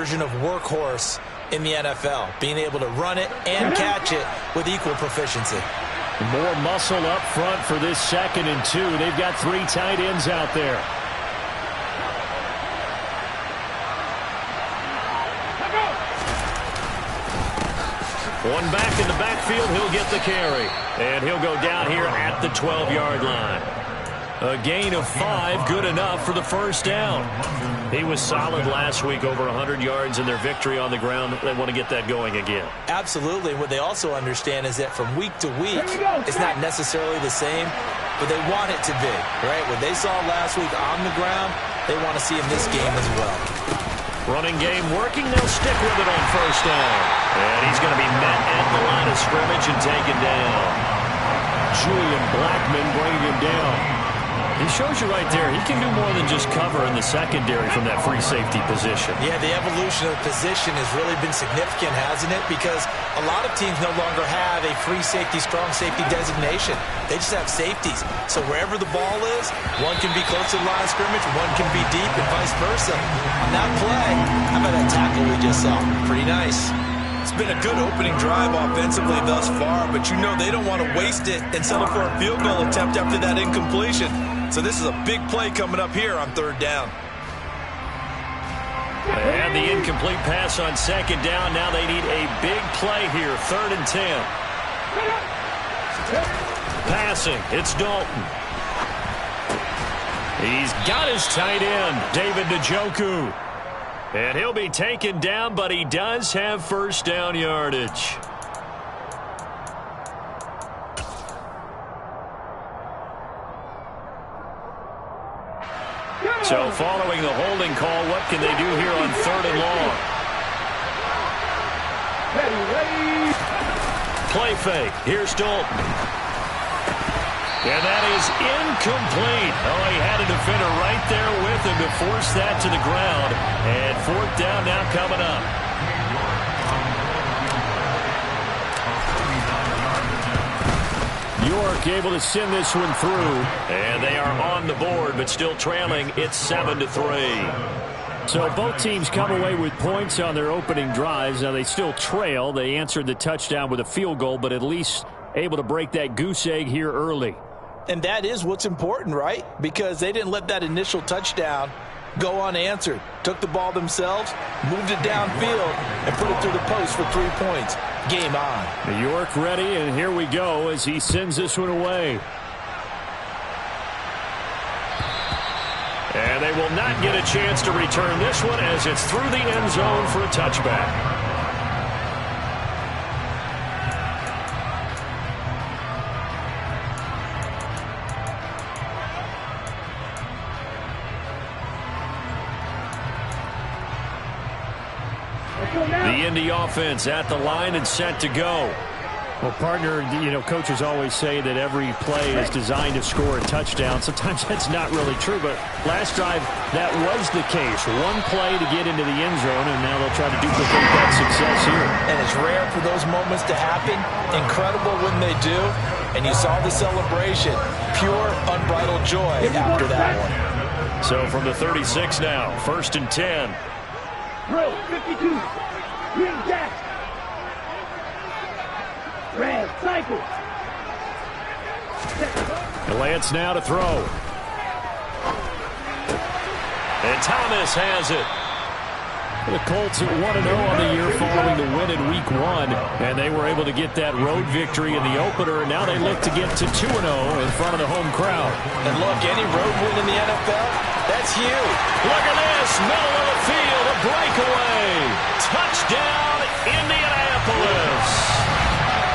version of workhorse in the NFL, being able to run it and catch it with equal proficiency. More muscle up front for this 2nd and 2. They've got 3 tight ends out there. One back in the backfield, he'll get the carry. And he'll go down here at the 12-yard line. A gain of 5, good enough for the first down. He was solid last week, over 100 yards in their victory on the ground. They want to get that going again. Absolutely. What they also understand is that from week to week, it's not necessarily the same, but they want it to be, right? What they saw last week on the ground, they want to see in this game as well. Running game working. They'll stick with it on first down. And he's going to be met at the line of scrimmage and taken down. Julian Blackmon bringing him down. He shows you right there, he can do more than just cover in the secondary from that free safety position. Yeah, the evolution of the position has really been significant, hasn't it? Because a lot of teams no longer have a free safety, strong safety designation. They just have safeties. So wherever the ball is, one can be close to the line of scrimmage, one can be deep, and vice versa. On that play, how about that tackle we just saw? Pretty nice. It's been a good opening drive offensively thus far, but you know they don't want to waste it and settle for a field goal attempt after that incompletion. So this is a big play coming up here on 3rd down. And the incomplete pass on 2nd down. Now they need a big play here, 3rd and 10. Passing, it's Dalton. He's got his tight end, David Njoku. And he'll be taken down, but he does have first down yardage. So following the holding call, what can they do here on 3rd and long? Play fake. Here's Dalton. And that is incomplete. Oh, he had a defender right there with him to force that to the ground. And 4th down now coming up. York able to send this one through. And they are on the board, but still trailing. It's 7-3. So both teams come away with points on their opening drives. Now they still trail. They answered the touchdown with a field goal, but at least able to break that goose egg here early. And that is what's important, right? Because they didn't let that initial touchdown go unanswered. Took the ball themselves, moved it downfield, and put it through the post for 3 points. Game on. New York ready, and here we go as he sends this one away. And they will not get a chance to return this one as it's through the end zone for a touchback. The Indy offense at the line and set to go. Well, partner, you know, coaches always say that every play is designed to score a touchdown. Sometimes that's not really true, but last drive, that was the case. One play to get into the end zone, and now they'll try to duplicate that success here. And it's rare for those moments to happen. Incredible when they do. And you saw the celebration. Pure, unbridled joy after that one. So from the 36 now, 1st and 10. Drill 52. Green jack. Red cycle. Lance now to throw. And Thomas has it. The Colts at 1-0 on the year following the win in Week 1. And they were able to get that road victory in the opener. And now they look to get to 2-0 in front of the home crowd. And look, any road win in the NFL, that's huge. Look at this. Middle of the field. A breakaway. Touchdown, Indianapolis.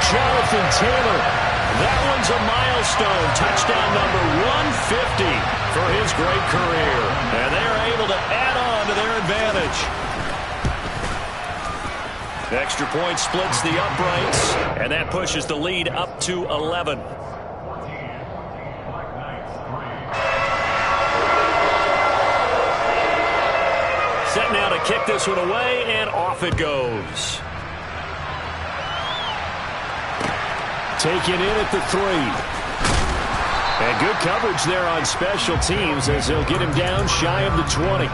Jonathan Taylor. That one's a milestone. Touchdown number 150 for his great career. And they're able to add on to their advantage. Extra point splits the uprights, and that pushes the lead up to 11. Set now to kick this one away, and off it goes. Taken in at the 3. And good coverage there on special teams as they'll get him down shy of the 20.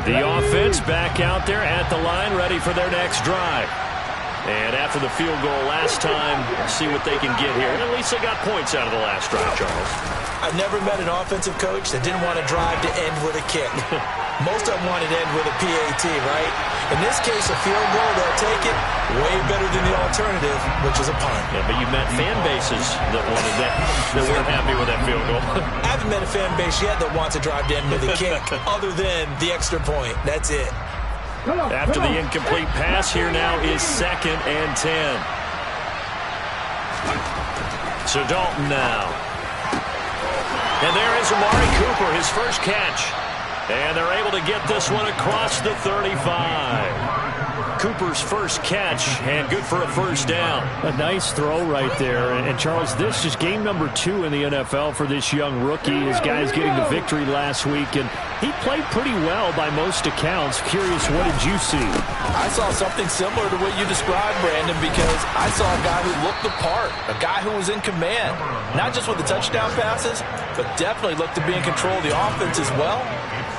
The offense back out there at the line, ready for their next drive. And after the field goal last time, let's see what they can get here. And at least they got points out of the last drive, Charles. I've never met an offensive coach that didn't want to drive to end with a kick. Most of them wanted to end with a PAT, right? In this case, a field goal, they'll take it way better than the alternative, which is a punt. Yeah, but you've met fan bases that wanted that weren't happy with that field goal. I haven't met a fan base yet that wants to drive to end with a kick, other than the extra point. That's it. After the incomplete pass, here now is 2nd and 10. So Dalton now. And there is Amari Cooper, his first catch. And they're able to get this one across the 35. Cooper's first catch, and good for a first down. A nice throw right there. And Charles, this is game number 2 in the NFL for this young rookie. His guys getting the victory last week, and he played pretty well by most accounts. Curious, what did you see? I saw something similar to what you described, Brandon, because I saw a guy who looked the part, a guy who was in command, not just with the touchdown passes, but definitely looked to be in control of the offense as well.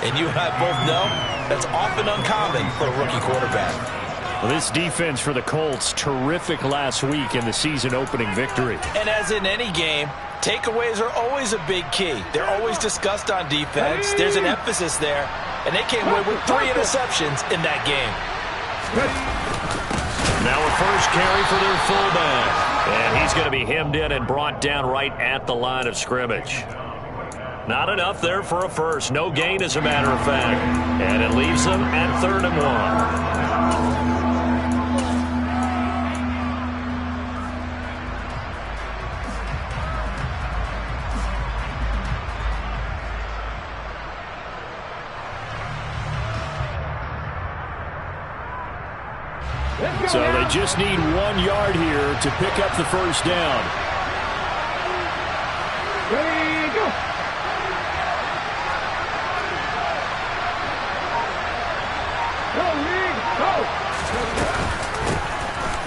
And you and I both know that's often uncommon for a rookie quarterback. Well, this defense for the Colts, terrific last week in the season-opening victory. And as in any game, takeaways are always a big key. They're always discussed on defense. There's an emphasis there. And they came away with 3 interceptions in that game. Now a first carry for their fullback. And he's going to be hemmed in and brought down right at the line of scrimmage. Not enough there for a first. No gain, as a matter of fact. And it leaves them at 3rd and 1. So they just need 1 yard here to pick up the first down. Ready, go! Go, Reed, go!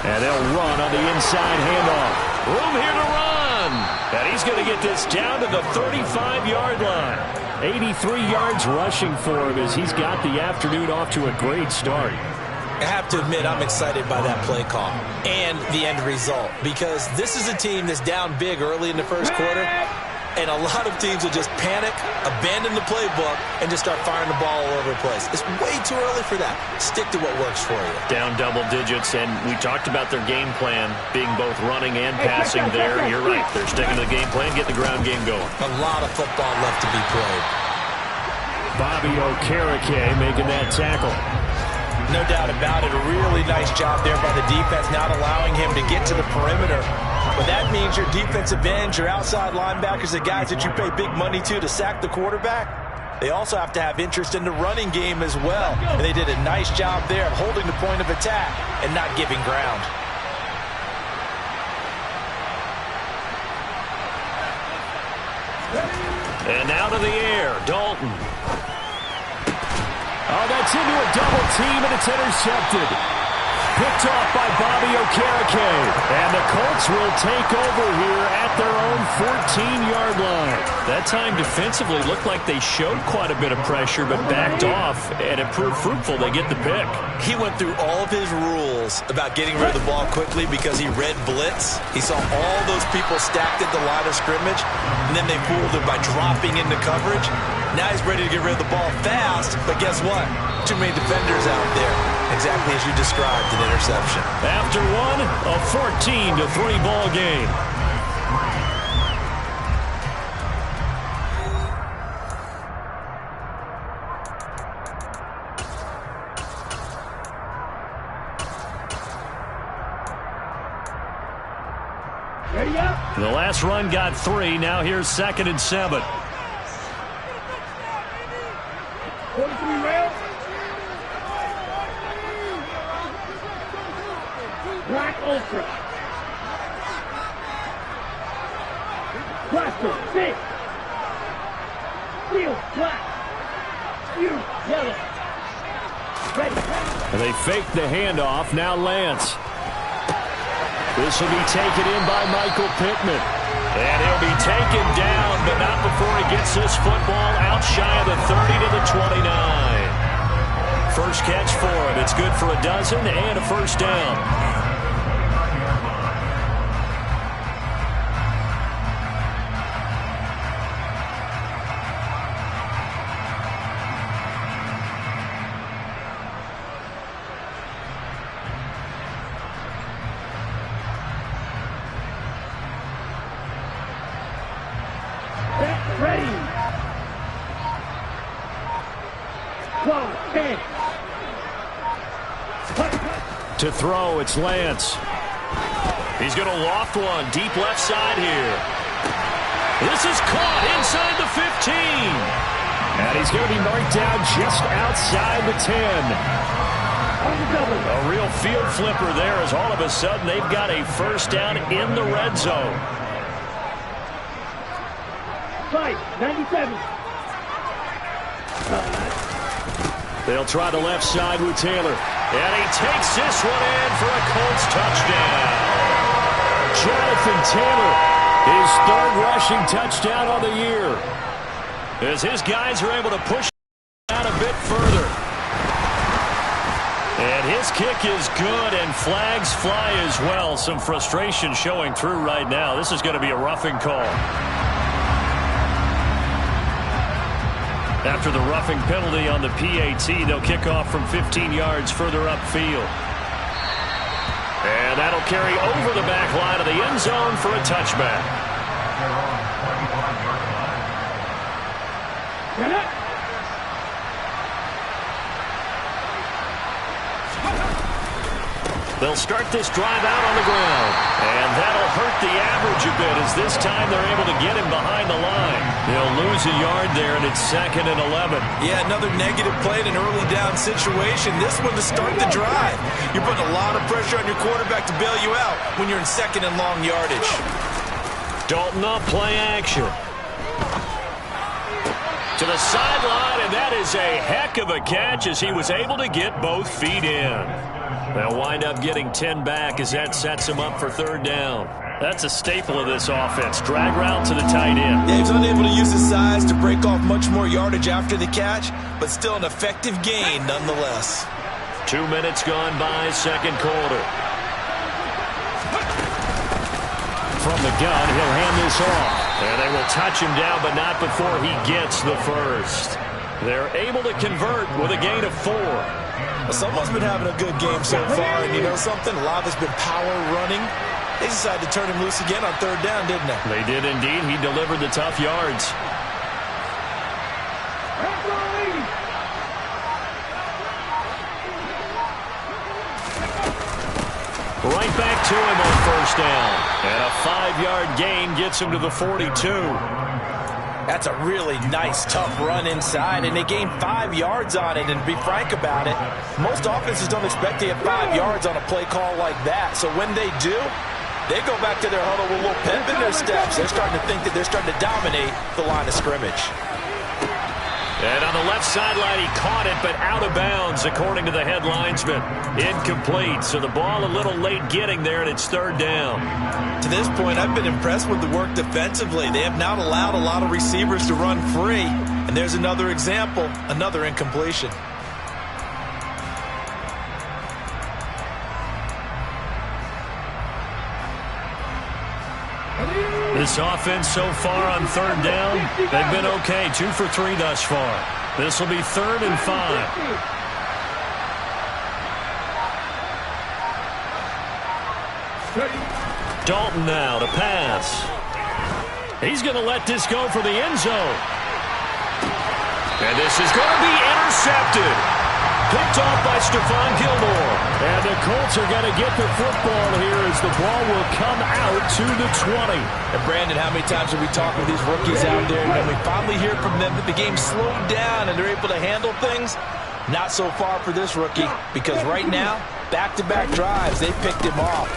And they'll run on the inside handoff. Room here to run. And he's going to get this down to the 35-yard line. 83 yards rushing for him as he's got the afternoon off to a great start. I have to admit, I'm excited by that play call and the end result, because this is a team that's down big early in the first quarter, and a lot of teams will just panic, abandon the playbook, and just start firing the ball all over the place. It's way too early for that. Stick to what works for you. Down double digits, and we talked about their game plan being both running and passing there. You're right. They're sticking to the game plan, get the ground game going. A lot of football left to be played. Bobby Okereke making that tackle. No doubt about it. A really nice job there by the defense, not allowing him to get to the perimeter. But that means your defensive ends, your outside linebackers, the guys that you pay big money to sack the quarterback, they also have to have interest in the running game as well. And they did a nice job there of holding the point of attack and not giving ground. And out of the air, Dalton. Oh, that's into a double team, and it's intercepted. Picked off by Bobby Okereke. And the Colts will take over here at their own 14-yard line. That time defensively looked like they showed quite a bit of pressure, but backed off, and it proved fruitful. They get the pick. He went through all of his rules about getting rid of the ball quickly because he read blitz. He saw all those people stacked at the line of scrimmage, and then they fooled him by dropping into coverage. Now he's ready to get rid of the ball fast, but guess what? Too many defenders out there. Exactly as you described, an interception. After one, a 14-3 ball game. Ready up? The last run got 3. Now here's 2nd and 7. 43 rounds. Black Ultra. Blaster, 6. Steel, black. You, yellow. Ready. And they fake the handoff. Now Lance. This will be taken in by Michael Pittman. And he'll be taken down, but not before he gets this football out shy of the 30 to the 29. First catch for him. It's good for a dozen and a first down. Ready. 12, 10. To throw, it's Lance. He's going to loft one deep left side here. This is caught inside the 15. And he's going to be marked down just outside the 10. A real field flipper there as all of a sudden they've got a first down in the red zone. 97. They'll try the left side with Taylor. And he takes this one in for a Colts touchdown. Jonathan Taylor, his third rushing touchdown on the year. As his guys are able to push out a bit further. And his kick is good, and flags fly as well. Some frustration showing through right now. This is going to be a roughing call. After the roughing penalty on the PAT, they'll kick off from 15 yards further upfield. And that'll carry over the back line of the end zone for a touchback. They'll start this drive out on the ground. And that'll hurt the average a bit as this time they're able to get him behind the line. They'll lose a yard there, and it's 2nd and 11. Yeah, another negative play in an early down situation. This one to start the drive. You're putting a lot of pressure on your quarterback to bail you out when you're in 2nd and long yardage. Dalton up, play action. To the sideline, and that is a heck of a catch as he was able to get both feet in. They'll wind up getting 10 back as that sets him up for 3rd down. That's a staple of this offense. Drag route to the tight end. Yeah, he was unable to use his size to break off much more yardage after the catch, but still an effective gain nonetheless. 2 minutes gone by, 2nd quarter. From the gun, he'll hand this off. And they will touch him down, but not before he gets the first. They're able to convert with a gain of 4. Well, someone's been having a good game so far, and you know something? A lot has been power running. They decided to turn him loose again on 3rd down, didn't they? They did indeed. He delivered the tough yards. Right back to him on 1st down. And a 5-yard gain gets him to the 42. That's a really nice, tough run inside, and they gained 5 yards on it. And to be frank about it, most offenses don't expect to get 5 yards on a play call like that. So when they do, they go back to their huddle with a little pep in their steps. They're starting to think that they're starting to dominate the line of scrimmage. And on the left sideline, he caught it, but out of bounds, according to the head linesman. Incomplete, so the ball a little late getting there, and it's 3rd down. To this point, I've been impressed with the work defensively. They have not allowed a lot of receivers to run free. And there's another example, another incompletion. This offense so far on 3rd down, they've been okay. 2 for 3 thus far. This will be 3rd and 5. Dalton now to pass. He's going to let this go for the end zone. And this is going to be intercepted. Picked off by Stephon Gilmore. And the Colts are going to get the football here as the ball will come out to the 20. And Brandon, how many times have we talked with these rookies out there, and we finally hear from them that the game slowed down and they're able to handle things? Not so far for this rookie, because right now, back-to-back drives, they picked him off.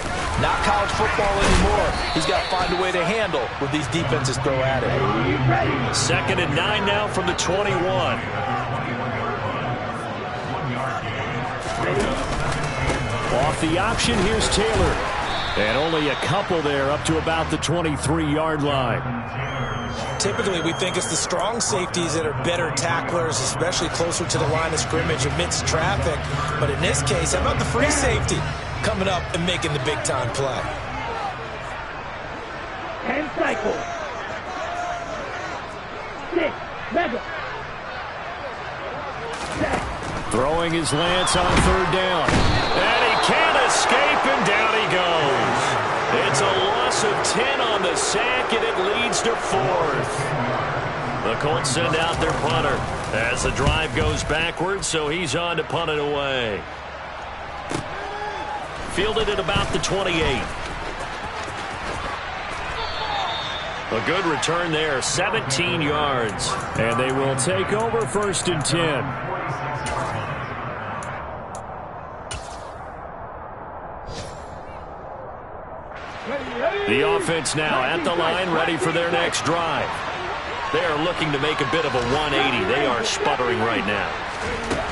Not college football anymore. He's got to find a way to handle what these defenses throw at him. 2nd and 9 now from the 21. Off the option, here's Taylor. And only a couple there up to about the 23-yard line. Typically, we think it's the strong safeties that are better tacklers, especially closer to the line of scrimmage amidst traffic. But in this case, how about the free safety coming up and making the big-time play? 10 cycles. 6. Mega. Throwing his Lance on third down. And he can't escape, and down he goes. It's a loss of 10 on the sack, and it leads to 4th. The Colts send out their punter as the drive goes backwards, so he's on to punt it away. Fielded at about the 28. A good return there, 17 yards. And they will take over 1st and 10. The offense now at the line, ready for their next drive. They are looking to make a bit of a 180. They are sputtering right now.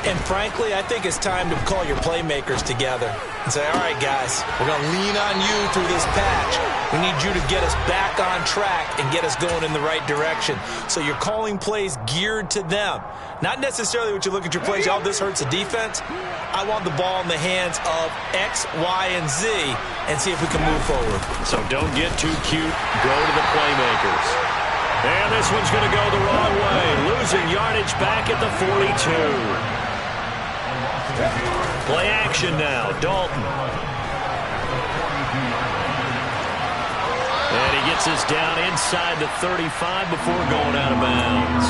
And frankly, I think it's time to call your playmakers together and say, all right, guys, we're going to lean on you through this patch. We need you to get us back on track and get us going in the right direction. So you're calling plays geared to them. Not necessarily what you look at your plays, oh, this hurts the defense. I want the ball in the hands of X, Y, and Z and see if we can move forward. So don't get too cute. Go to the playmakers. And this one's going to go the wrong way. Losing yardage back at the 42. Play action now. Dalton. And he gets us down inside the 35 before going out of bounds.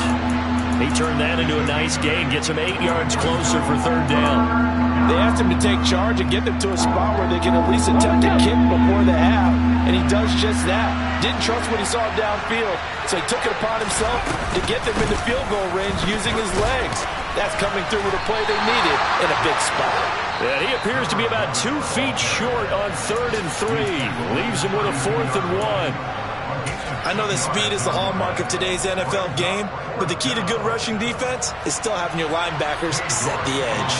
He turned that into a nice gain. Gets him 8 yards closer for 3rd down. They asked him to take charge and get them to a spot where they can at least attempt to kick before the half, and he does just that. Didn't trust what he saw downfield, so he took it upon himself to get them in the field goal range using his legs. That's coming through with a play they needed in a big spot. And he appears to be about 2 feet short on 3rd and 3. Leaves him with a 4th and 1. I know that speed is the hallmark of today's NFL game, but the key to good rushing defense is still having your linebackers set the edge.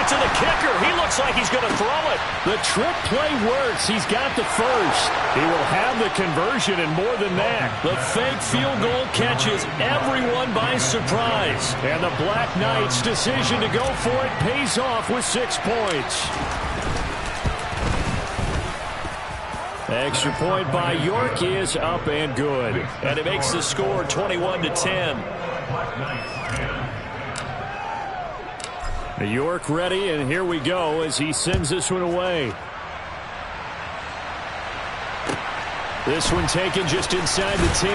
To the kicker. He looks like he's going to throw it. The trick play works. He's got the first. He will have the conversion and more than that. The fake field goal catches everyone by surprise. And the Black Knights' decision to go for it pays off with 6 points. Extra point by York is up and good. And it makes the score 21-10. York ready, and here we go as he sends this one away. This one taken just inside the 10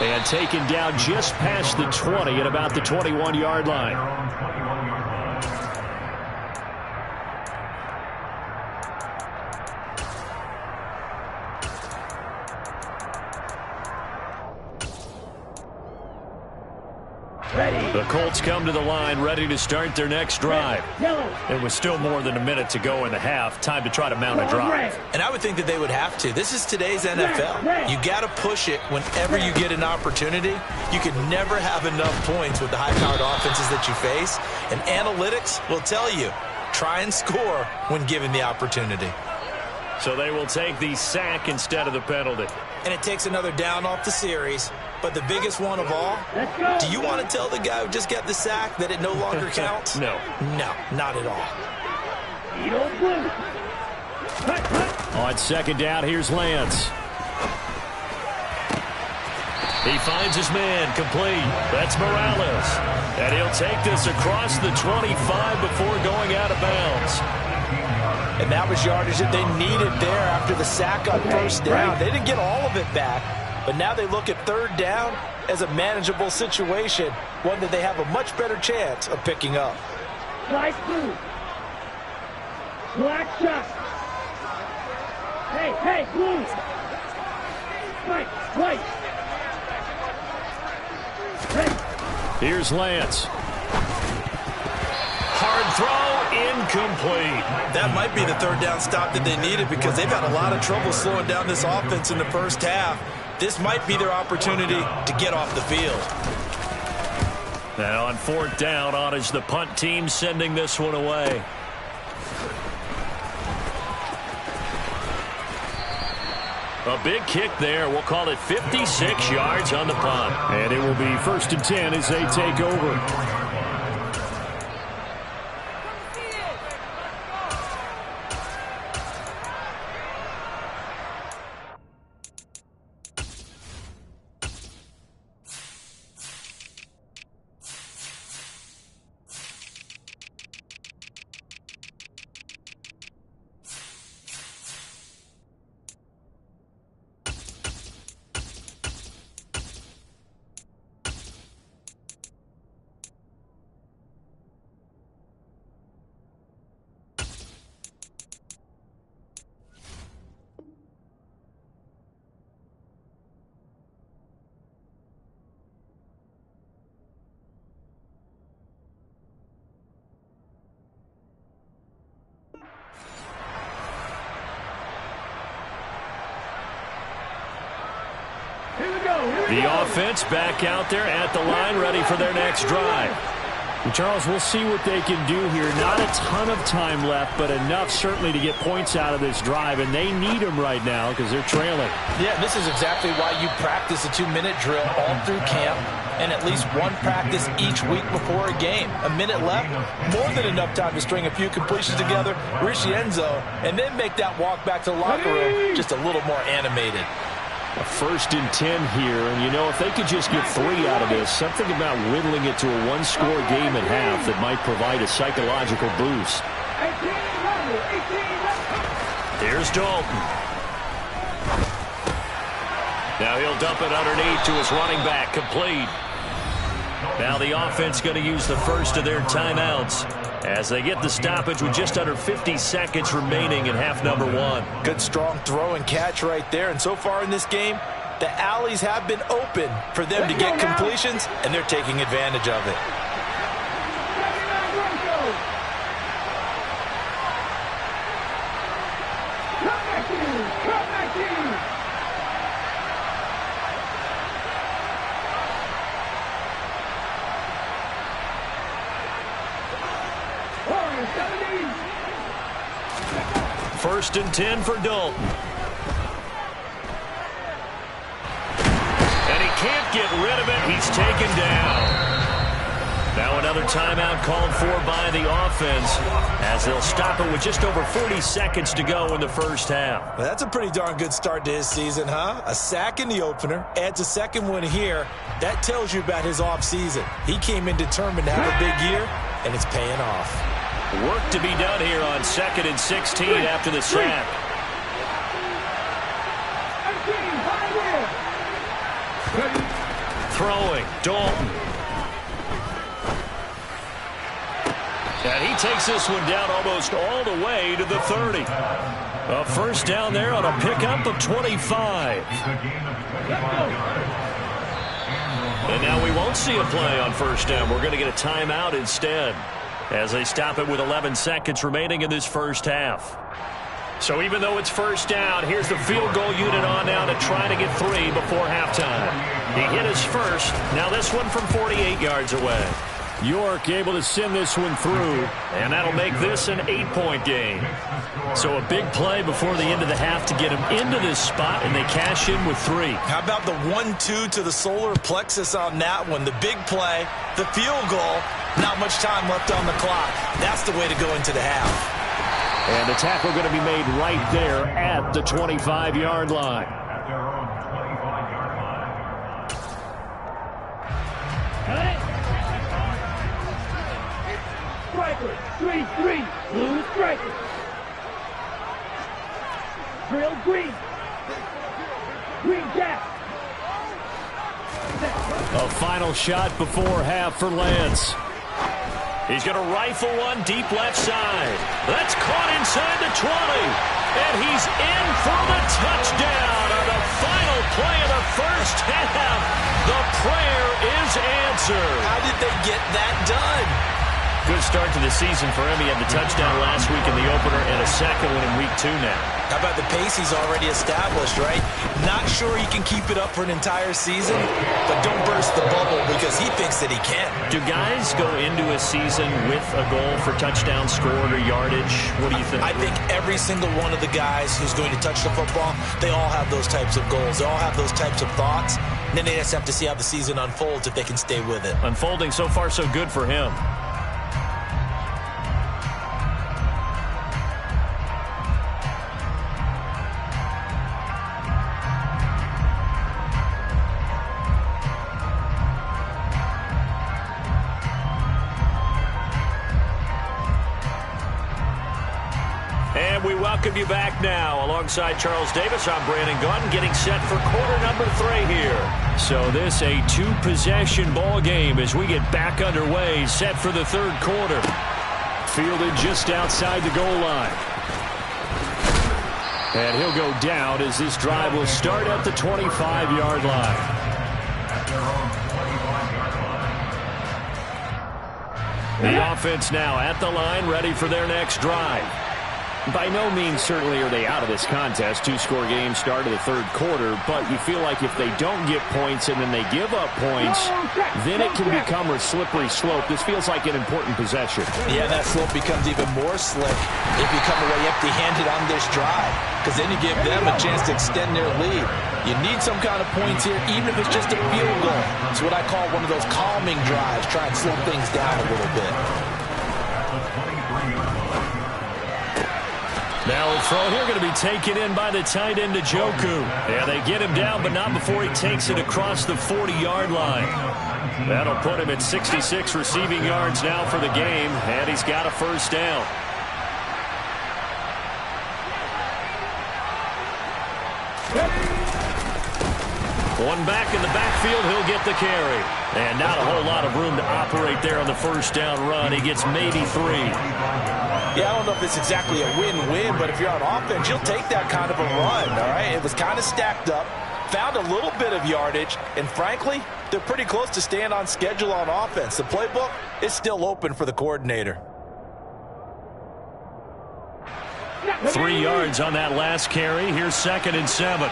and taken down just past the 20 at about the 21-yard line. The Colts come to the line ready to start their next drive. It was still more than a minute to go in the half. Time to try to mount a drive. And I would think that they would have to. This is today's NFL. You got to push it whenever you get an opportunity. You can never have enough points with the high-powered offenses that you face. And analytics will tell you, try and score when given the opportunity. So they will take the sack instead of the penalty. And it takes another down off the series. But the biggest one of all, do you want to tell the guy who just got the sack that it no longer counts? No. No, not at all. On 2nd down, here's Lance. He finds his man complete. That's Morales. And he'll take this across the 25 before going out of bounds. And that was yardage that they needed there after the sack on 1st down. They didn't get all of it back, but now they look at 3rd down as a manageable situation, one that they have a much better chance of picking up. Slide through. Black shot. Hey, blue. White. Hey. Here's Lance. Hard throw, incomplete. That might be the 3rd down stop that they needed because they've had a lot of trouble slowing down this offense in the first half. this might be their opportunity to get off the field. Now on 4th down, on is the punt team sending this one away. A big kick there. We'll call it 56 yards on the punt. And it will be 1st and 10 as they take over. The offense back out there at the line, ready for their next drive. And Charles, we'll see what they can do here. Not a ton of time left, but enough certainly to get points out of this drive, and they need them right now because they're trailing. Yeah, this is exactly why you practice a 2-minute drill all through camp and at least one practice each week before a game. A minute left, more than enough time to string a few completions together, reach the end zone, and then make that walk back to the locker room just a little more animated. A 1st and 10 here, and you know, if they could just get 3 out of this, something about whittling it to a one-score game at half that might provide a psychological boost. 18, Here's Dalton. Now he'll dump it underneath to his running back, complete. Now the offense going to use the first of their timeouts as they get the stoppage with just under 50 seconds remaining in half number 1. Good strong throw and catch right there. And so far in this game, the alleys have been open for them to get completions, and they're taking advantage of it. First and 10 for Dalton. And he can't get rid of it. He's taken down. Now another timeout called for by the offense as they'll stop it with just over 40 seconds to go in the first half. Well, that's a pretty darn good start to his season, huh? A sack in the opener, adds a second one here. That tells you about his offseason. He came in determined to have a big year, and it's paying off. Work to be done here on 2nd and 16 after the sack. Throwing, Dalton. And he takes this one down almost all the way to the 30. A first down there on a pickup of 25. And now we won't see a play on first down. We're going to get a timeout instead as they stop it with 11 seconds remaining in this first half. So even though it's first down, here's the field goal unit on now to try to get 3 before halftime. He hit his first. Now this one from 48 yards away. York able to send this one through. And that'll make this an 8-point game. So a big play before the end of the half to get him into this spot, and they cash in with 3. How about the 1-2 to the solar plexus on that one? The big play, the field goal, not much time left on the clock. That's the way to go into the half. And the tackle going to be made right there at the 25-yard line. Striker, 3-3, blue striker. Drill green. Green cap. A final shot before half for Lance. He's going to rifle one deep left side. That's caught inside the 20. And he's in for the touchdown on the final play of the first half. The prayer is answered. How did they get that done? Good start to the season for him. He had the touchdown last week in the opener and a second one in week 2 now. How about the pace he's already established, right? Not sure he can keep it up for an entire season, but don't burst the bubble because he thinks that he can. Do guys go into a season with a goal for touchdown scored or yardage? What do you think? I think every single one of the guys who's going to touch the football, they all have those types of goals. They all have those types of thoughts. And then they just have to see how the season unfolds if they can stay with it. Unfolding so far so good for him. And we welcome you back now. Alongside Charles Davis, I'm Brandon Gunn, getting set for quarter number 3 here. So this a 2-possession ball game as we get back underway, set for the 3rd quarter. Fielded just outside the goal line. And he'll go down as this drive will start at the 25-yard line. The offense now at the line, ready for their next drive. By no means certainly are they out of this contest. 2-score game start of the 3rd quarter, but you feel like if they don't get points and then they give up points, then it can become a slippery slope. This feels like an important possession. Yeah, that slope becomes even more slick if you come away empty-handed on this drive, because then you give them a chance to extend their lead. You need some kind of points here, even if it's just a field goal. It's what I call one of those calming drives. Try and slow things down a little bit. Now a throw here going to be taken in by the tight end, Njoku. Yeah, they get him down, but not before he takes it across the 40-yard line. That'll put him at 66 receiving yards now for the game, and he's got a first down. One back in the backfield, he'll get the carry. And not a whole lot of room to operate there on the first down run. He gets maybe 3. Yeah, I don't know if it's exactly a win-win, but if you're on offense, you'll take that kind of a run, all right? It was kind of stacked up, found a little bit of yardage, and frankly, they're pretty close to staying on schedule on offense. The playbook is still open for the coordinator. 3 yards on that last carry. Here's 2nd and 7.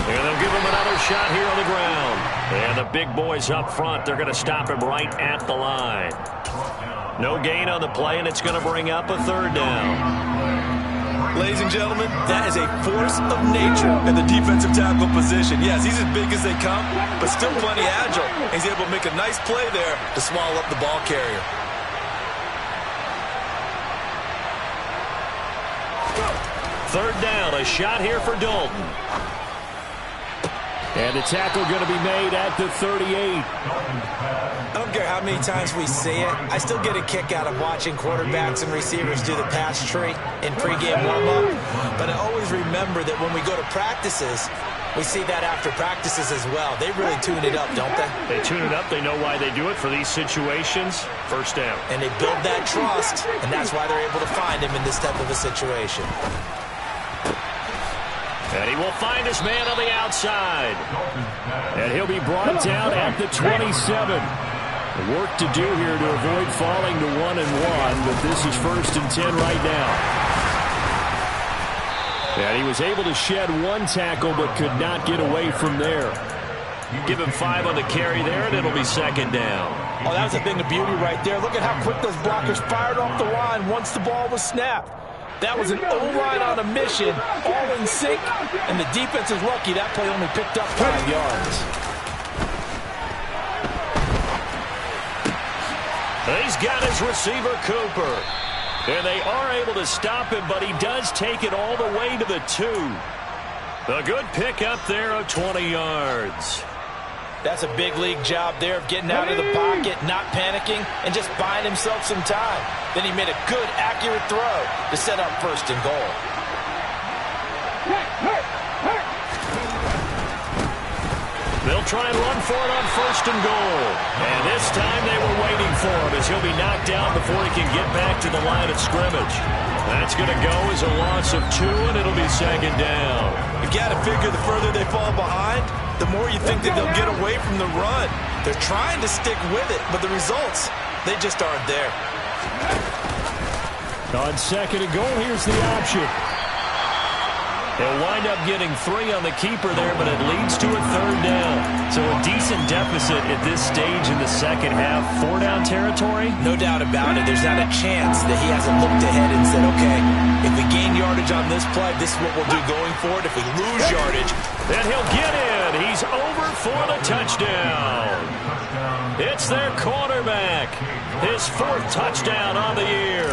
And they'll give him another shot here on the ground. And the big boys up front, they're going to stop him right at the line. No gain on the play, and it's going to bring up a 3rd down. Ladies and gentlemen, that is a force of nature in the defensive tackle position. Yes, he's as big as they come, but still plenty agile. He's able to make a nice play there to swallow up the ball carrier. Third down, a shot here for Dalton. And the tackle going to be made at the 38. I don't care how many times we see it. I still get a kick out of watching quarterbacks and receivers do the pass tree in pregame warm-up. But I always remember that when we go to practices, we see that after practices as well. They really tune it up, don't they? They tune it up. They know why they do it for these situations. First down. And they build that trust, and that's why they're able to find him in this type of a situation. And he will find his man on the outside. And he'll be brought down at the 27. Work to do here to avoid falling to 1-1, but this is 1st and 10 right now. And he was able to shed one tackle, but could not get away from there. Give him 5 on the carry there, and it'll be 2nd down. Oh, that was a thing of beauty right there. Look at how quick those blockers fired off the line once the ball was snapped. That was an O-line on a mission, all in sync, and the defense is lucky that play only picked up 5 yards. He's got his receiver, Cooper. And they are able to stop him, but he does take it all the way to the 2. A good pick up there of 20 yards. That's a big league job there of getting out of the pocket, not panicking, and just buying himself some time. Then he made a good, accurate throw to set up 1st and goal. They'll try and run for it on 1st and goal. And this time they were waiting for him as he'll be knocked down before he can get back to the line of scrimmage. That's going to go as a loss of 2, and it'll be 2nd down. You got to figure the further they fall behind, the more you think that they'll get away from the run. They're trying to stick with it, but the results, they just aren't there. On second and goal, here's the option. They'll wind up getting 3 on the keeper there, but it leads to a 3rd down. So a decent deficit at this stage in the second half. 4-down territory? No doubt about it. There's not a chance that he hasn't looked ahead and said, okay, if we gain yardage on this play, this is what we'll do going forward. If we lose yardage, then he'll get in. He's over for the touchdown. It's their quarterback. His 4th touchdown on the year.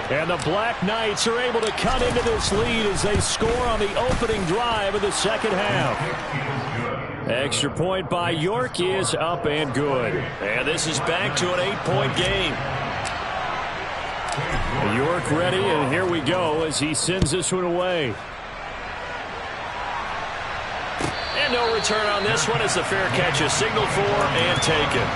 And the Black Knights are able to cut into this lead as they score on the opening drive of the second half. Extra point by York is up and good. And this is back to an 8-point game. York ready, and here we go as he sends this one away. And no return on this one as the fair catch is signaled for and taken.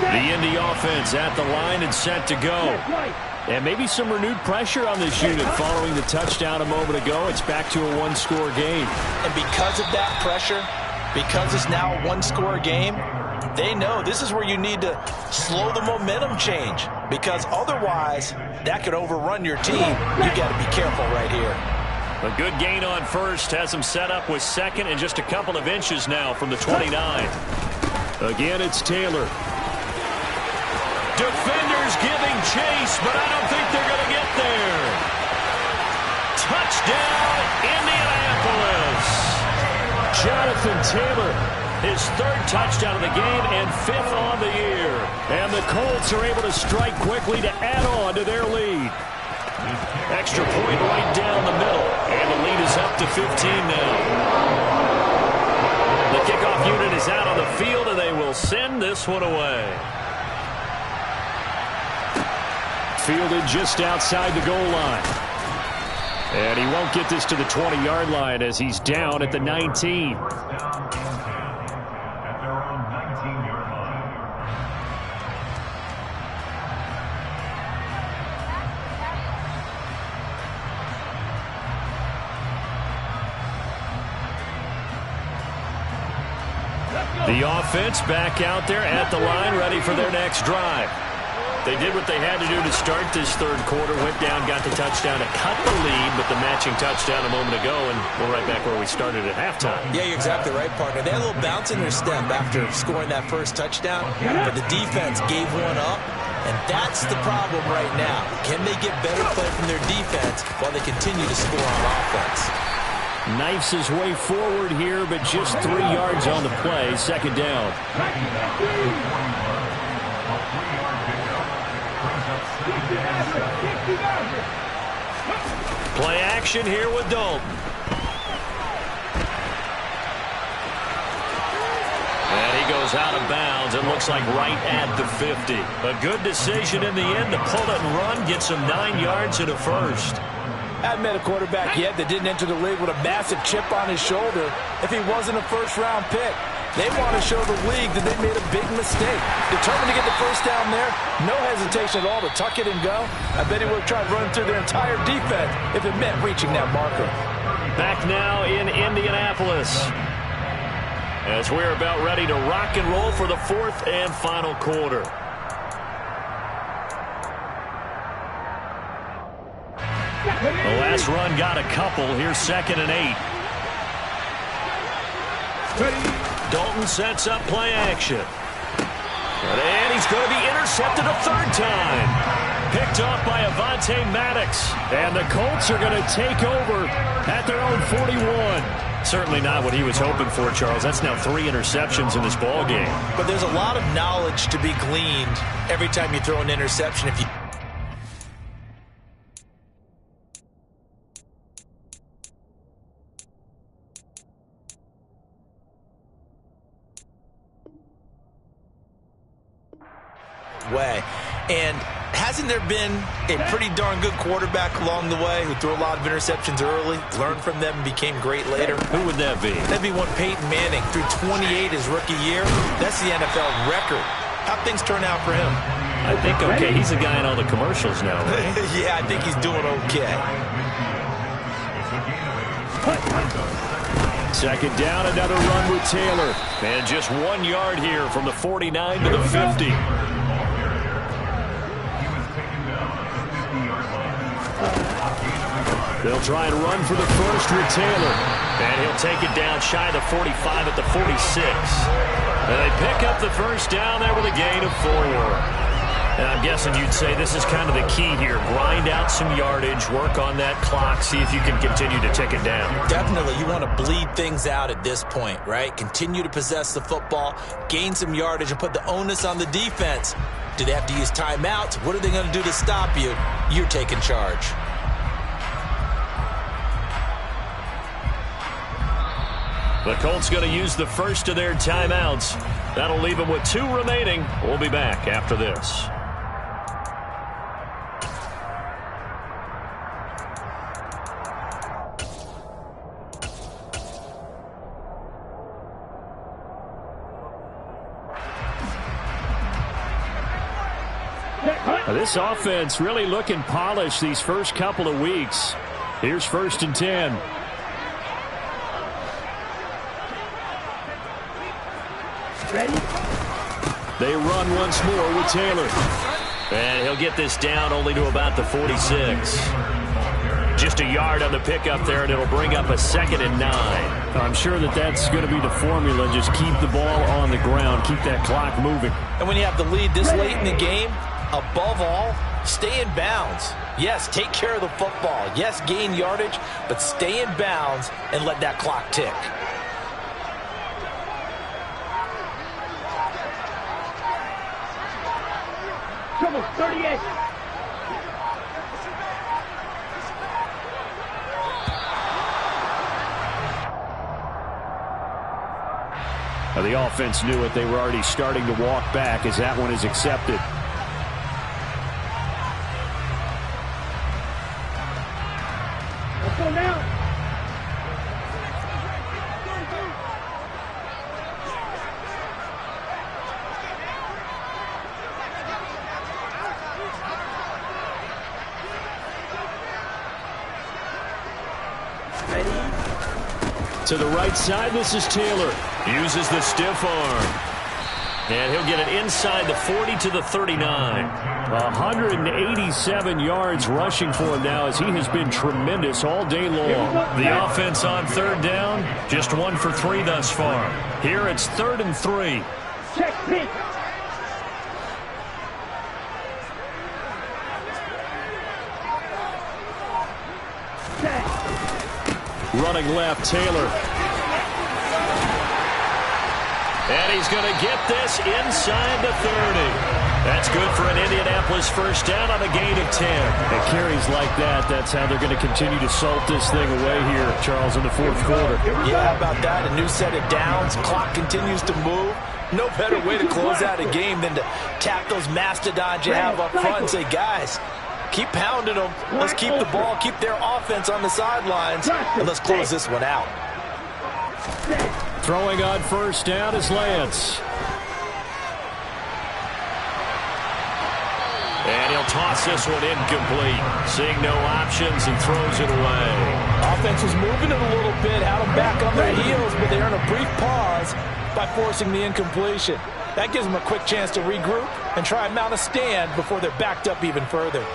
The Indy offense at the line and set to go. And maybe some renewed pressure on this unit following the touchdown a moment ago. It's back to a 1-score game. And because of that pressure, because it's now a 1-score game, they know this is where you need to slow the momentum change, because otherwise that could overrun your team. You've got to be careful right here. A good gain on first has him set up with second and just a couple of inches now from the 29. Again, it's Taylor. Defenders giving chase, but I don't think they're going to get there. Touchdown, Indianapolis. Jonathan Taylor, his 3rd touchdown of the game and 5th on the year. And the Colts are able to strike quickly to add on to their lead. Extra point right down the middle, and the lead is up to 15 now. The kickoff unit is out on the field, and they will send this one away. Fielded just outside the goal line. And he won't get this to the 20-yard line as he's down at the 19. The offense back out there at the line, ready for their next drive. They did what they had to do to start this 3rd quarter, went down, got the touchdown to cut the lead, but the matching touchdown a moment ago, and we're right back where we started at halftime. Yeah, you're exactly right, partner. They had a little bounce in their step after scoring that first touchdown, but the defense gave one up, and that's the problem right now. Can they get better play from their defense while they continue to score on offense? Knifes his way forward here, but just 3 yards on the play, 2nd down. Play action here with Dalton. And he goes out of bounds. It looks like right at the 50. A good decision in the end to pull it and run, get some 9 yards and a first. I haven't met a quarterback yet that didn't enter the league with a massive chip on his shoulder if he wasn't a first-round pick. They want to show the league that they made a big mistake. Determined to get the first down there, no hesitation at all to tuck it and go. I bet he would have tried running through their entire defense if it meant reaching that marker. Back now in Indianapolis, as we're about ready to rock and roll for the 4th and final quarter. The last run got a couple. Here's 2nd and 8. Dalton sets up play action. And he's going to be intercepted a 3rd time. Picked off by Avonte Maddox. And the Colts are going to take over at their own 41. Certainly not what he was hoping for, Charles. That's now 3 interceptions in this ball game. But there's a lot of knowledge to be gleaned every time you throw an interception. If you way. And Hasn't there been a pretty darn good quarterback along the way who threw a lot of interceptions early, learned from them, and became great later? Who would that be? That'd be one Peyton Manning. Threw 28 his rookie year. That's the NFL record. How'd things turn out for him? I think okay. He's a guy in all the commercials now, right? Yeah, I think he's doing okay. Second down, another run with Taylor. And just 1 yard here from the 49 to the 50. They'll try and run for the first with Taylor. And he'll take it down shy of the 45 at the 46. And they pick up the first down there with a gain of 4. And I'm guessing you'd say this is kind of the key here. Grind out some yardage, work on that clock, see if you can continue to tick it down. Definitely. You want to bleed things out at this point, right? Continue to possess the football, gain some yardage, and put the onus on the defense. Do they have to use timeouts? What are they going to do to stop you? You're taking charge. The Colts going to use the first of their timeouts. That'll leave them with 2 remaining. We'll be back after this. This offense really looking polished these first couple of weeks. Here's 1st and 10. Ready? They run once more with Taylor. And he'll get this down only to about the 46. Just a yard on the pickup there, and it'll bring up a 2nd and 9. I'm sure that's going to be the formula. Just keep the ball on the ground. Keep that clock moving. And when you have the lead this late in the game, above all, stay in bounds. Yes, take care of the football. Yes, gain yardage, but stay in bounds and let that clock tick. Come on, 38. Now, the offense knew it. They were already starting to walk back as that one is accepted. Let's go now. To the right side, this is Taylor. Uses the stiff arm. And he'll get it inside the 40 to the 39. 187 yards rushing for him now as he has been tremendous all day long. The offense on 3rd down, just 1 for 3 thus far. Here it's 3rd and 3. Check pitch. Running left, Taylor. And he's going to get this inside the 30. That's good for an Indianapolis first down on a gain of 10. And carries like that, that's how they're going to continue to salt this thing away here, Charles, in the 4th quarter. Yeah, how about that? A new set of downs. Clock continues to move. No better way to close out a game than to tap those mastodons you have up front and say, guys, keep pounding them. Let's keep the ball, keep their offense on the sidelines, and let's close this one out. Throwing on first down is Lance. And he'll toss this one incomplete. Seeing no options and throws it away. Offense was moving it a little bit, had them back on their heels, but they earn a brief pause by forcing the incompletion. That gives them a quick chance to regroup and try and mount a stand before they're backed up even further.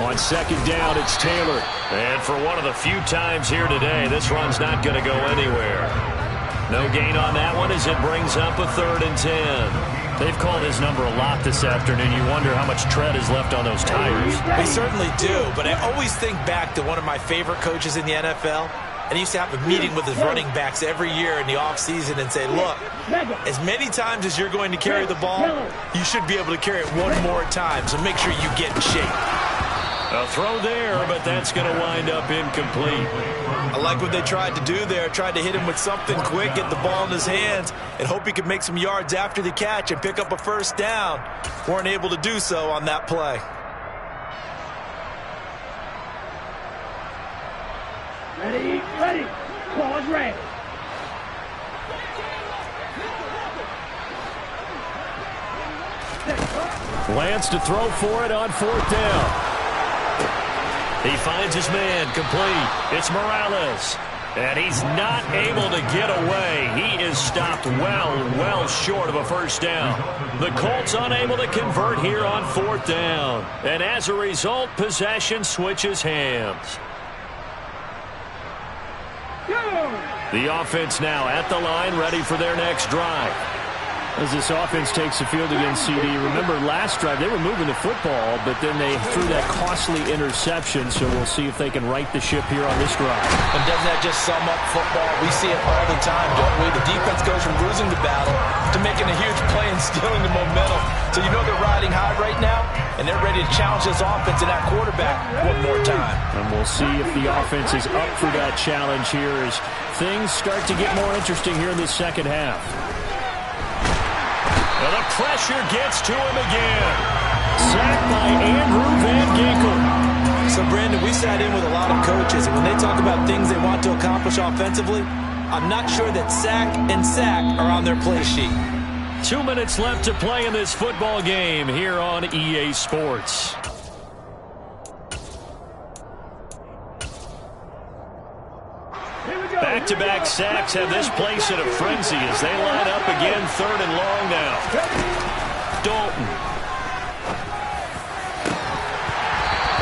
On 2nd down, it's Taylor. And for one of the few times here today, this run's not going to go anywhere. No gain on that one as it brings up a 3rd and 10. They've called his number a lot this afternoon. You wonder how much tread is left on those tires. They certainly do, but I always think back to one of my favorite coaches in the NFL, and he used to have a meeting with his running backs every year in the offseason and say, look, as many times as you're going to carry the ball, you should be able to carry it one more time, so make sure you get in shape. A throw there, but that's going to wind up incomplete. I like what they tried to do there, tried to hit him with something quick, get the ball in his hands, and hope he could make some yards after the catch and pick up a first down. Weren't able to do so on that play. Ready, ready. Pause, ready. Lance to throw for it on 4th down. He finds his man, complete. It's Morales. And he's not able to get away. He is stopped well short of a first down. The Colts unable to convert here on 4th down. And as a result, possession switches hands. The offense now at the line, ready for their next drive. As this offense takes the field against CD, remember last drive they were moving the football, but then they threw that costly interception, so we'll see if they can right the ship here on this drive. And doesn't that just sum up football? We see it all the time, don't we? The defense goes from losing the battle to making a huge play and stealing the momentum. So you know they're riding high right now, and they're ready to challenge this offense and that quarterback one more time. And we'll see if the offense is up for that challenge here as things start to get more interesting here in this second half. Well, the pressure gets to him again. Sacked by Andrew Van Ginkel. So, Brandon, we sat in with a lot of coaches, and when they talk about things they want to accomplish offensively, I'm not sure that sack and sack are on their play sheet. 2 minutes left to play in this football game here on EA Sports. Back-to-back sacks have this place in a frenzy as they line up again, 3rd and long now. Dalton.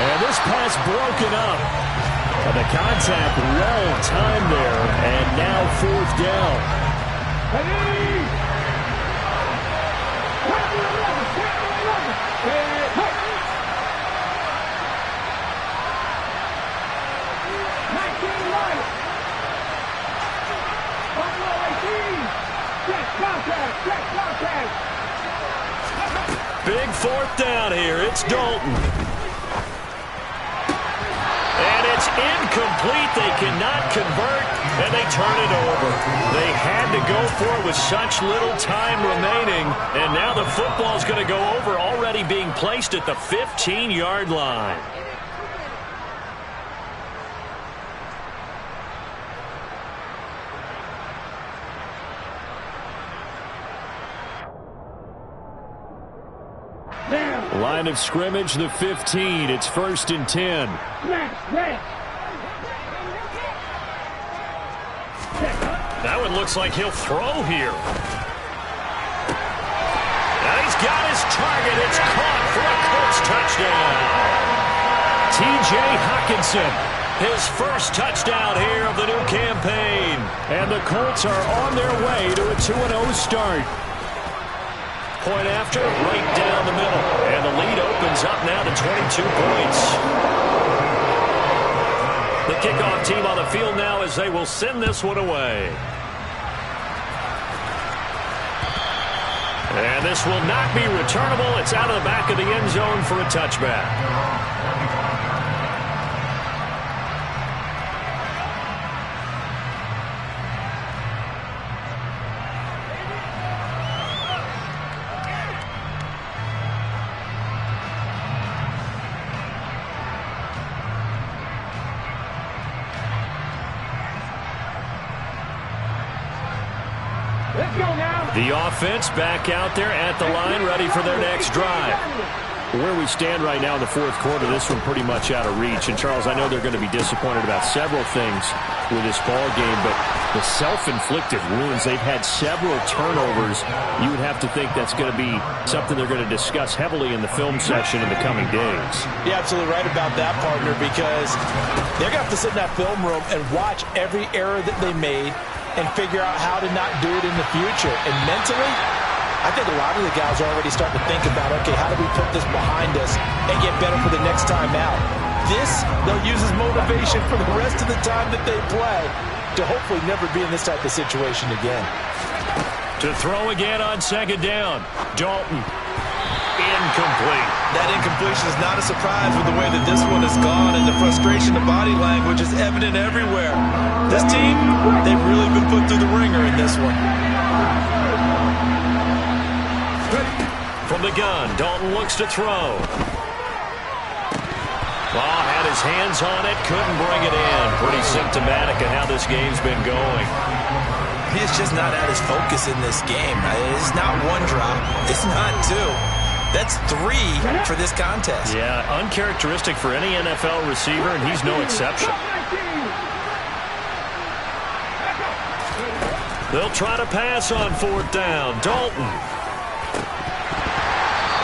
And this pass broken up. And the contact well timed there, and now 4th down. Big 4th down here. It's Dalton. And it's incomplete. They cannot convert, and they turn it over. They had to go for it with such little time remaining, and now the football's going to go over, already being placed at the 15-yard line. Line of scrimmage, the 15. It's 1st and 10. That one looks like he'll throw here. Now he's got his target. It's caught for a Colts touchdown. T.J. Hockenson. His first touchdown here of the new campaign. And the Colts are on their way to a 2-0 start. Point after, right down the middle. And the lead opens up now to 22 points. The kickoff team on the field now as they will send this one away. And this will not be returnable. It's out of the back of the end zone for a touchback. The offense back out there at the line, ready for their next drive. Where we stand right now in the 4th quarter, this one pretty much out of reach. And, Charles, I know they're going to be disappointed about several things with this ball game, but the self-inflicted wounds, they've had several turnovers. You would have to think that's going to be something they're going to discuss heavily in the film session in the coming days. You're absolutely right about that, partner, because they're going to have to sit in that film room and watch every error that they made and figure out how to not do it in the future. And mentally, I think a lot of the guys are already starting to think about, okay, how do we put this behind us and get better for the next time out? this they'll use as motivation for the rest of the time that they play to hopefully never be in this type of situation again. To throw again on second down. Dalton. Incomplete. That incompletion is not a surprise with the way that this one has gone, and the frustration of body language is evident everywhere. This team, they've really been put through the ringer in this one. From the gun, Dalton looks to throw. Ball had his hands on it, couldn't bring it in. Pretty symptomatic of how this game's been going. He's just not at his focus in this game. It's not one drop. It's not two. That's 3 for this contest. Yeah, uncharacteristic for any NFL receiver, and he's no exception. They'll try to pass on fourth down. Dalton.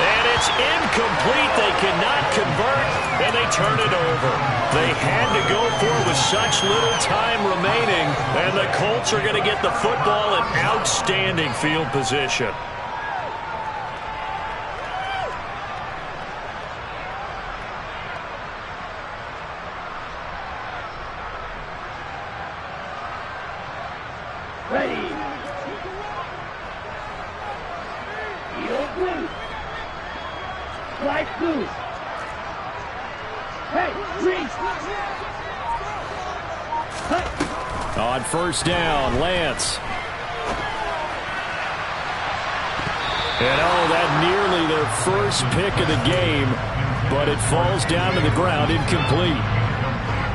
And it's incomplete. They cannot convert, and they turn it over. They had to go for it with such little time remaining, and the Colts are going to get the football in outstanding field position. Ready. Field blue. Flag blue. Hey, green. Hey. On first down, Lance. And that nearly their first pick of the game, but it falls down to the ground incomplete.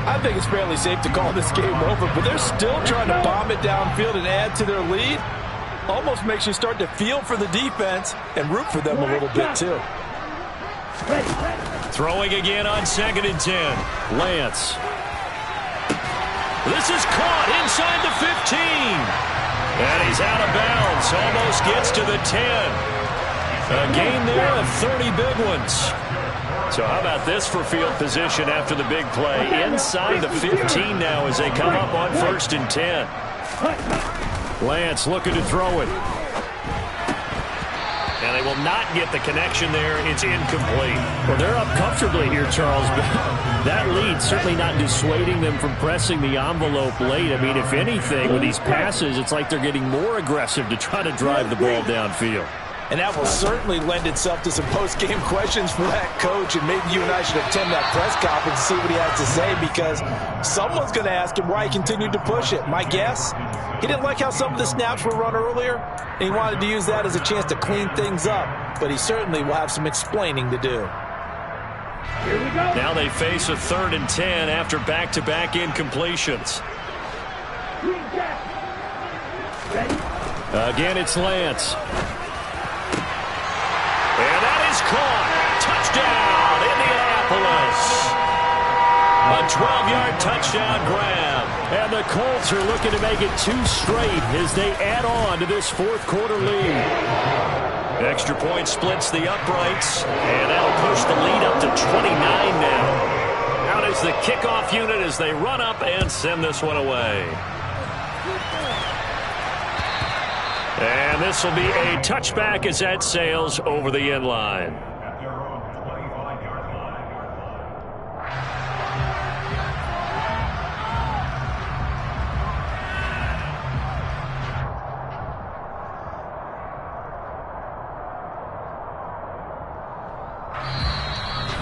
I think it's fairly safe to call this game over, but they're still trying to bomb it downfield and add to their lead. Almost makes you start to feel for the defense and root for them a little bit too. Throwing again on 2nd and 10. Lance. This is caught inside the 15. And he's out of bounds. Almost gets to the 10. A gain there of 30 big ones. So how about this for field position after the big play? Inside the 15 now as they come up on 1st and 10. Lance looking to throw it. And they will not get the connection there. It's incomplete. Well, they're up comfortably here, Charles, but that lead certainly not dissuading them from pressing the envelope late. I mean, if anything, with these passes, it's like they're getting more aggressive to try to drive the ball downfield. And that will certainly lend itself to some post-game questions for that coach, and maybe you and I should attend that press conference and see what he has to say, because someone's going to ask him why he continued to push it. My guess, he didn't like how some of the snaps were run earlier, and he wanted to use that as a chance to clean things up, but he certainly will have some explaining to do. Here we go. Now they face a 3rd and 10 after back-to-back incompletions. Green jack. Ready. Again, it's Lance. And that is caught. Touchdown, Indianapolis. A 12-yard touchdown grab. And the Colts are looking to make it 2 straight as they add on to this 4th quarter lead. Extra point splits the uprights, and that'll push the lead up to 29 now. Out is the kickoff unit as they run up and send this one away. And this will be a touchback as that sails over the end line.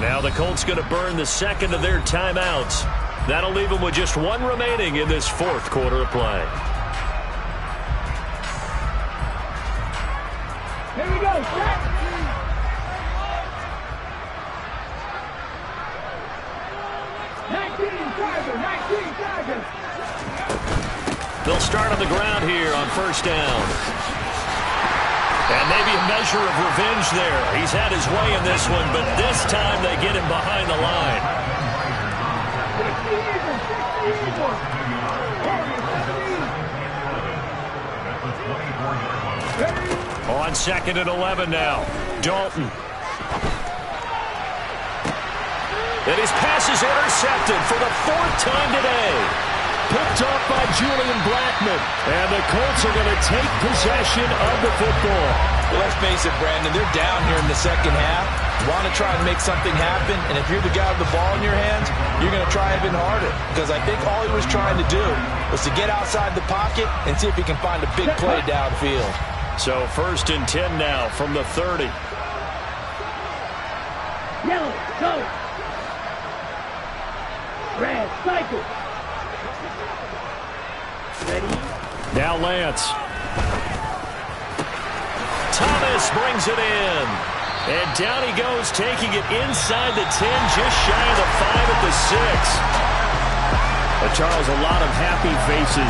Now the Colts going to burn the 2nd of their timeouts. That'll leave them with just 1 remaining in this 4th quarter of play. Here we go. Set. 19 Tigers. They'll start on the ground here on 1st down. And maybe a measure of revenge there. He's had his way in this one, but this time they get him behind the line. 60 On 2nd and 11 now. Dalton. And his pass is intercepted for the 4th time today. Picked off by Julian Blackmon. And the Colts are going to take possession of the football. Well, let's face it, Brandon, they're down here in the second half. You want to try and make something happen, and if you're the guy with the ball in your hands, you're going to try even harder. Because I think all he was trying to do was to get outside the pocket and see if he can find a big play downfield. So 1st and 10 now from the 30. Yellow, go. Red, cycle. Ready? Now Lance. Thomas brings it in. And down he goes, taking it inside the 10, just shy of the 5 at the 6. But Charles, a lot of happy faces